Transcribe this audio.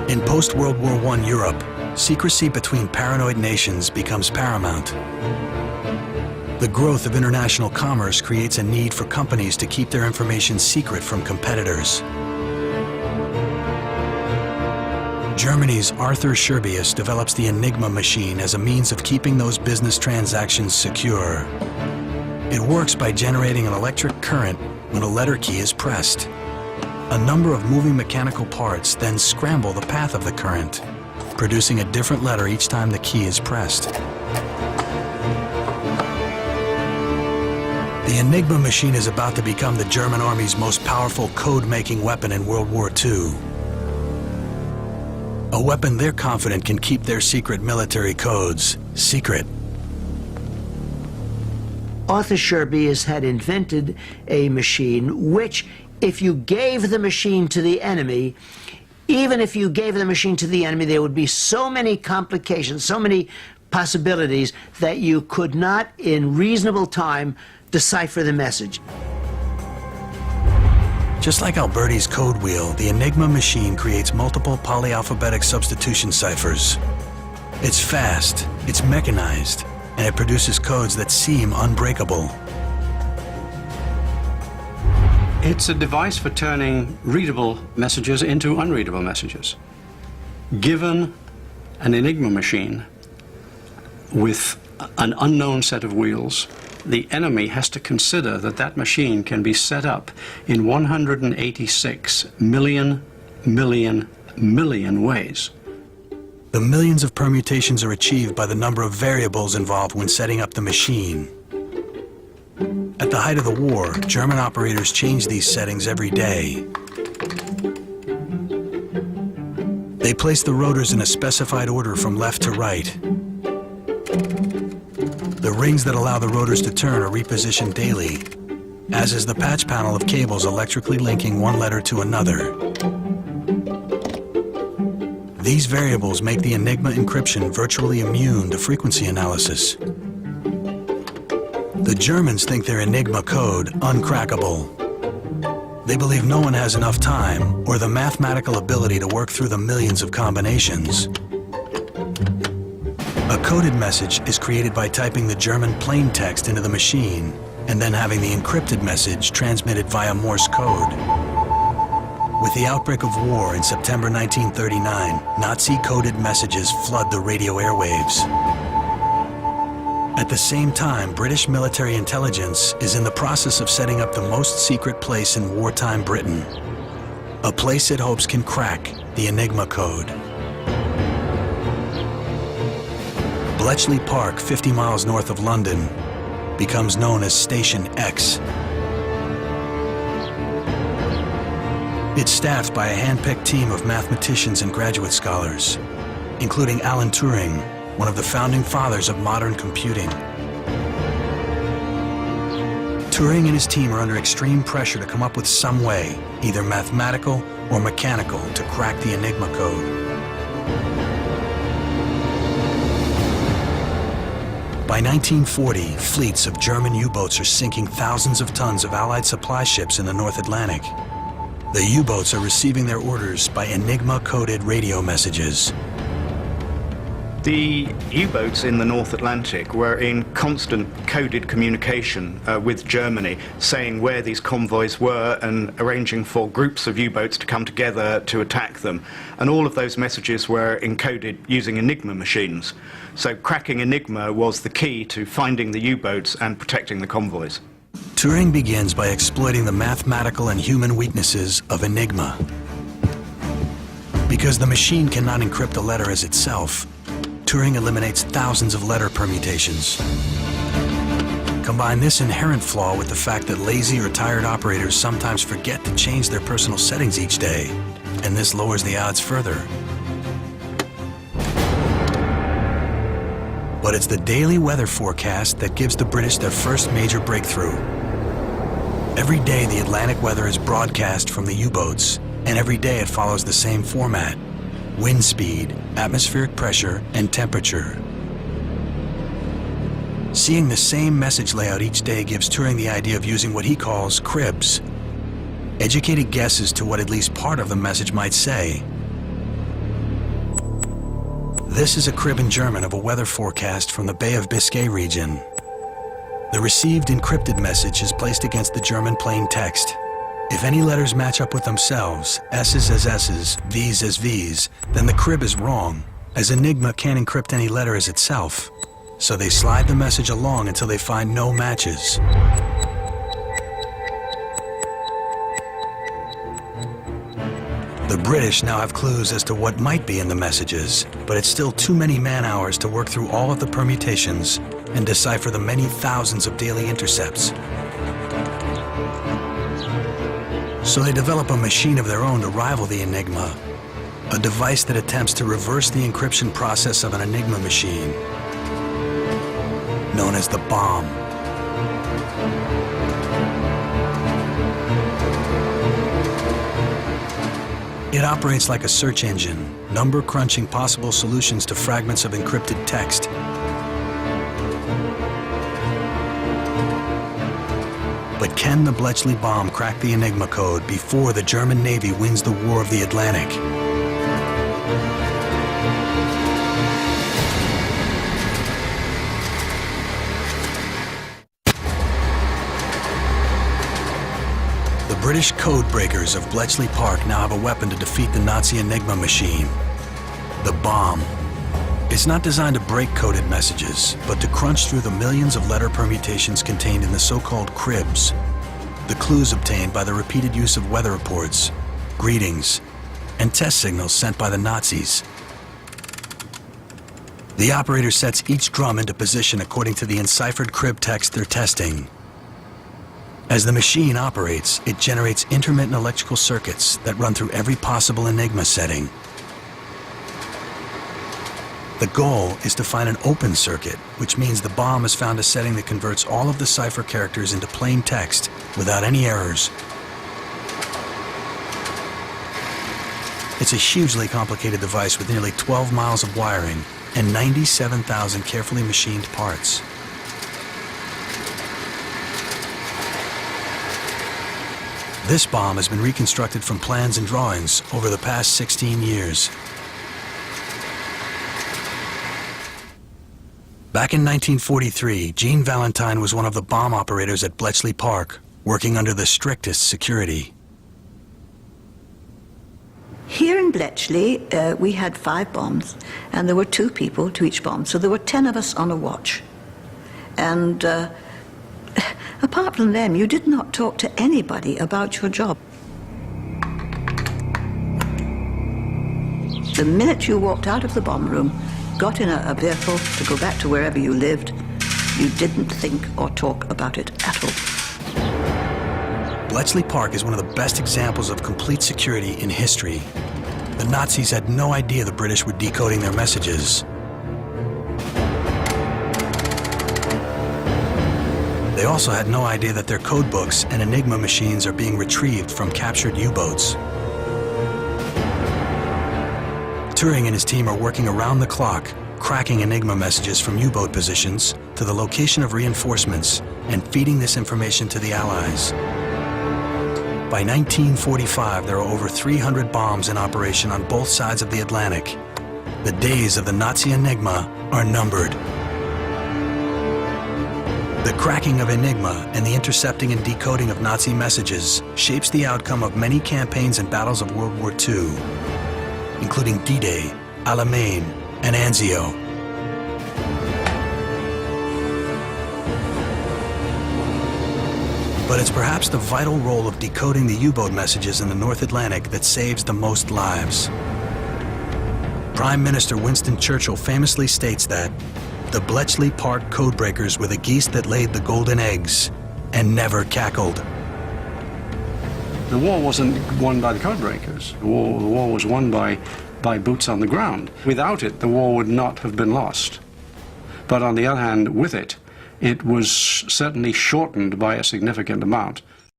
In post-World War I Europe, secrecy between paranoid nations becomes paramount. The growth of international commerce creates a need for companies to keep their information secret from competitors. Germany's Arthur Scherbius develops the Enigma machine as a means of keeping those business transactions secure. It works by generating an electric current when a letter key is pressed. A number of moving mechanical parts then scramble the path of the current, producing a different letter each time the key is pressed. The Enigma machine is about to become the German Army's most powerful code-making weapon in World War II. A weapon they're confident can keep their secret military codes secret. Arthur Scherbius had invented a machine which, if you gave the machine to the enemy, even if you gave the machine to the enemy, there would be so many complications, so many possibilities that you could not, in reasonable time, decipher the message. Just like Alberti's code wheel, the Enigma machine creates multiple polyalphabetic substitution ciphers. It's fast, it's mechanized, and it produces codes that seem unbreakable. It's a device for turning readable messages into unreadable messages. Given an Enigma machine with an unknown set of wheels, the enemy has to consider that that machine can be set up in 186 million ways. The millions of permutations are achieved by the number of variables involved when setting up the machine. At the height of the war, German operators changed these settings every day. They placed the rotors in a specified order from left to right. The rings that allow the rotors to turn are repositioned daily, as is the patch panel of cables electrically linking one letter to another. These variables make the Enigma encryption virtually immune to frequency analysis. The Germans think their Enigma code uncrackable. They believe no one has enough time or the mathematical ability to work through the millions of combinations. A coded message is created by typing the German plain text into the machine and then having the encrypted message transmitted via Morse code. With the outbreak of war in September 1939, Nazi-coded messages flood the radio airwaves. At the same time, British military intelligence is in the process of setting up the most secret place in wartime Britain. A place it hopes can crack the Enigma code. Bletchley Park, 50 miles north of London, becomes known as Station X. It's staffed by a hand-picked team of mathematicians and graduate scholars, including Alan Turing, one of the founding fathers of modern computing. Turing and his team are under extreme pressure to come up with some way, either mathematical or mechanical, to crack the Enigma code. By 1940, fleets of German U-boats are sinking thousands of tons of Allied supply ships in the North Atlantic. The U-boats are receiving their orders by Enigma-coded radio messages. The U-boats in the North Atlantic were in constant coded communication with Germany, saying where these convoys were and arranging for groups of U-boats to come together to attack them. And all of those messages were encoded using Enigma machines. So cracking Enigma was the key to finding the U-boats and protecting the convoys. Turing begins by exploiting the mathematical and human weaknesses of Enigma. Because the machine cannot encrypt a letter as itself, Turing eliminates thousands of letter permutations. Combine this inherent flaw with the fact that lazy or tired operators sometimes forget to change their personal settings each day, and this lowers the odds further. But it's the daily weather forecast that gives the British their first major breakthrough. Every day the Atlantic weather is broadcast from the U-boats, and every day it follows the same format: wind speed, atmospheric pressure, and temperature. Seeing the same message layout each day gives Turing the idea of using what he calls cribs, educated guesses to what at least part of the message might say. This is a crib in German of a weather forecast from the Bay of Biscay region. The received encrypted message is placed against the German plain text. If any letters match up with themselves, S's as S's, V's as V's, then the crib is wrong, as Enigma can't encrypt any letter as itself. So they slide the message along until they find no matches. The British now have clues as to what might be in the messages, but it's still too many man-hours to work through all of the permutations and decipher the many thousands of daily intercepts. So they develop a machine of their own to rival the Enigma, a device that attempts to reverse the encryption process of an Enigma machine, known as the bomb. It operates like a search engine, number-crunching possible solutions to fragments of encrypted text. But can the Bletchley bomb crack the Enigma code before the German Navy wins the War of the Atlantic? The British code breakers of Bletchley Park now have a weapon to defeat the Nazi Enigma machine, the bomb. It's not designed to break coded messages, but to crunch through the millions of letter permutations contained in the so-called cribs, the clues obtained by the repeated use of weather reports, greetings, and test signals sent by the Nazis. The operator sets each drum into position according to the enciphered crib text they're testing. As the machine operates, it generates intermittent electrical circuits that run through every possible Enigma setting. The goal is to find an open circuit, which means the bomb has found a setting that converts all of the cipher characters into plain text without any errors. It's a hugely complicated device with nearly 12 miles of wiring and 97,000 carefully machined parts. This bomb has been reconstructed from plans and drawings over the past 16 years. Back in 1943, Gene Valentine was one of the bomb operators at Bletchley Park, working under the strictest security. Here in Bletchley, we had 5 bombs, and there were 2 people to each bomb, so there were 10 of us on a watch. And apart from them, you did not talk to anybody about your job. The minute you walked out of the bomb room, got in a vehicle to go back to wherever you lived, you didn't think or talk about it at all. Bletchley Park is one of the best examples of complete security in history. The Nazis had no idea the British were decoding their messages. They also had no idea that their code books and Enigma machines are being retrieved from captured U-boats. Turing and his team are working around the clock, cracking Enigma messages from U-boat positions to the location of reinforcements and feeding this information to the Allies. By 1945, there are over 300 bombs in operation on both sides of the Atlantic. The days of the Nazi Enigma are numbered. The cracking of Enigma and the intercepting and decoding of Nazi messages shapes the outcome of many campaigns and battles of World War II, including D-Day, Alamein, and Anzio. But it's perhaps the vital role of decoding the U-boat messages in the North Atlantic that saves the most lives. Prime Minister Winston Churchill famously states that the Bletchley Park codebreakers were the geese that laid the golden eggs and never cackled. The war wasn't won by the codebreakers. The war was won by boots on the ground. Without it, the war would not have been lost. But on the other hand, with it, it was certainly shortened by a significant amount.